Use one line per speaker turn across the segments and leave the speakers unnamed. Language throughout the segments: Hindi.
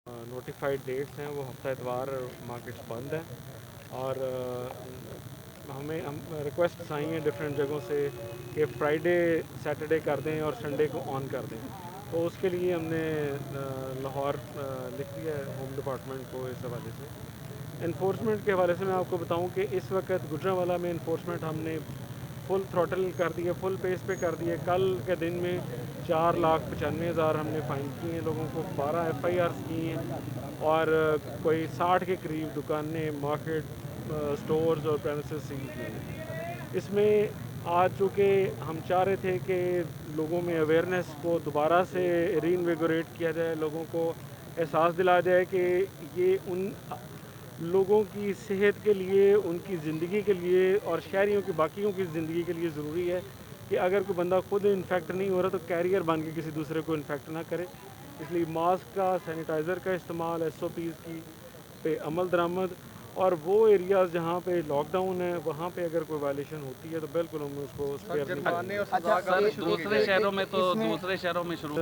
नोटिफाइड डेट्स हैं वो हफ्ता इतवार मार्केट्स बंद हैं और हम रिक्वेस्ट आई हैं डिफरेंट जगहों से कि फ्राइडे सैटरडे कर दें और संडे को ऑन कर दें। तो उसके लिए हमने लाहौर लिख दिया है होम डिपार्टमेंट को इस हवाले से। इन्फोर्समेंट के हवाले से मैं आपको बताऊं कि इस वक्त गुजरांवाला में इन्फोर्समेंट हमने फुल थ्रॉटल कर दिया, फुल पेस पे कर दिए। कल के दिन में 4,95,000 हमने फ़ाइन किए हैं लोगों को, 12 FIRs की हैं और कोई 60 के करीब दुकानें, मार्केट, स्टोर्स और प्रेमिसेस सील किए हैं। इसमें आज चूँकि हम चाह रहे थे कि लोगों में अवेयरनेस को दोबारा से रीइन्विगोरेट किया जाए, लोगों को एहसास दिलाया जाए कि ये उन लोगों की सेहत के लिए, उनकी ज़िंदगी के लिए और शहरियों की बाकियों की ज़िंदगी के लिए ज़रूरी है कि अगर कोई बंदा खुद इन्फेक्ट नहीं हो रहा तो कैरियर बन के किसी दूसरे को इन्फेक्ट ना करे। इसलिए मास्क का, सैनिटाइज़र का इस्तेमाल, SOPs की पे अमल दरामद और वो एरियाज़ जहाँ पे लॉकडाउन है वहाँ पे अगर कोई वायलेशन होती है तो बिल्कुल हम उसको स्पेयर नहीं करेंगे।
दूसरे शहरों में तो दूसरे शहरों में शुरू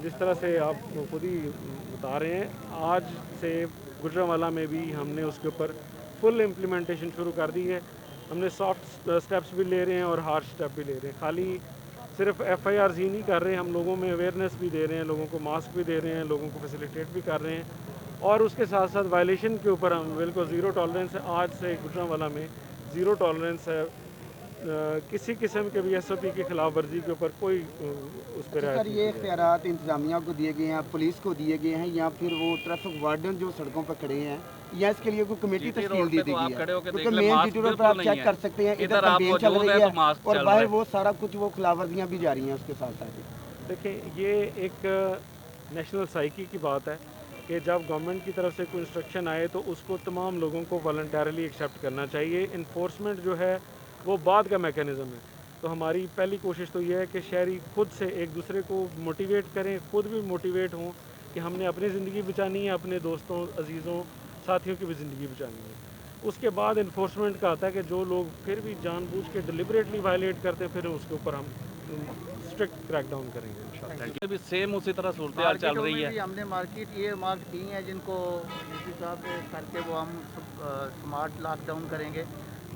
जिस तरह से आप खुद ही बता रहे हैं, आज से गुजरांवाला में भी हमने उसके ऊपर फुल इम्प्लीमेंटेशन शुरू कर दी है। हमने सॉफ्ट स्टेप्स भी ले रहे हैं और हार्ड स्टेप भी ले रहे हैं। खाली सिर्फ FIRs ही नहीं कर रहे हैं, हम लोगों में अवेयरनेस भी दे रहे हैं, लोगों को मास्क भी दे रहे हैं, लोगों को फैसिलिटेट भी कर रहे हैं और उसके साथ साथ वायलेशन के ऊपर हम बिल्कुल ज़ीरो टॉलरेंस है। आज से गुजरांवाला में ज़ीरो टॉलरेंस है, किसी किस्म के भी SOP की खिलाफ वर्जी के ऊपर कोई उस पर
सर ये इख्तियारात इंतजामिया को दिए गए हैं, पुलिस को दिए गए हैं या फिर वो ट्रैफिक वार्डन जो सड़कों पर खड़े हैं या इसके लिए कोई कमेटी तश्कील दी गई है? क्योंकि मेन जीटी रोड पर आप चेक कर सकते हैं, इधर कैंपेन चल रही है और बाहर वो सारा कुछ वो खिलाफवर्जियाँ भी जारी हैं उसके साथ साथ।
देखिए, ये एक नेशनल साइकी की बात है कि जब गवर्नमेंट की तरफ से कोई इंस्ट्रक्शन आए तो उसको तमाम लोगों को वॉलंटरली एक्सेप्ट करना चाहिए। इन्फोर्समेंट जो है वो बाद का मैकेनिज़्म है। तो हमारी पहली कोशिश तो ये है कि शहरी खुद से एक दूसरे को मोटिवेट करें, खुद भी मोटिवेट हों कि हमने अपनी ज़िंदगी बचानी है, अपने दोस्तों, अजीज़ों, साथियों की भी ज़िंदगी बचानी है। उसके बाद इन्फोर्समेंट का आता है कि जो लोग फिर भी जानबूझ के डिलिबरेटली वायलेट करते हैं फिर उसके ऊपर हम स्ट्रिक्ट क्रैकडाउन करेंगे इंशाल्लाह।
भी सेम उसी तरह सूरत चल रही है।
हमने ये मार्क की हैं जिनको डीसी साहब करके वो हम स्मार्ट लॉकडाउन करेंगे,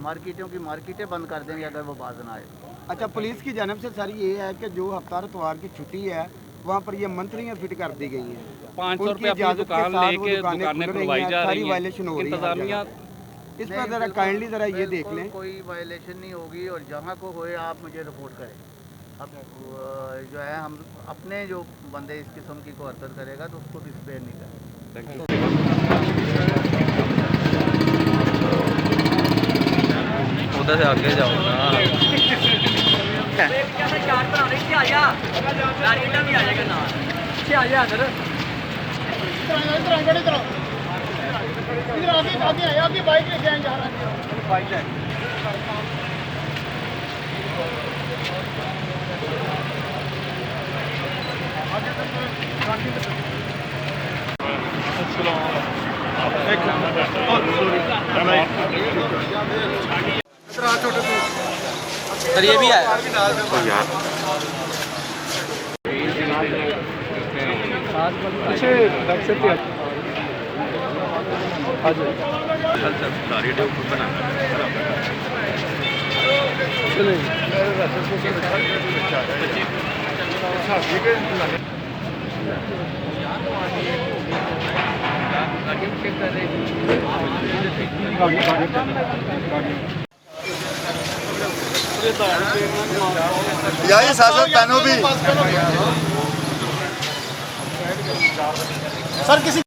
मार्केटों की मार्केटें बंद कर देंगे अगर वो बाज ना आए।
अच्छा, पुलिस की जानब से सर ये है कि जो हफ्तार इतवार की छुट्टी है वहाँ पर ये मंथलियाँ फिट कर दी गई हैं,
500 रुपये अपनी दुकान लेके दुकानें खुलवाई जा रही हैं,
वायलेशन हो रही
इंतजामिया
इस पर ज़रा काइंडली ज़रा ये देख लें।
कोई वायलेशन नहीं होगी और जहाँ को होए आप मुझे रिपोर्ट करें। अब जो है हम अपने जो बंदे इस किस्म की को हरकत करेगा तो उसको भी स्पेयर नहीं करें।
उधर से आगे जाओ ना। सर ये भी है
पीछे बैक सेफ्टी
यार साथ पहनो भी सर किसी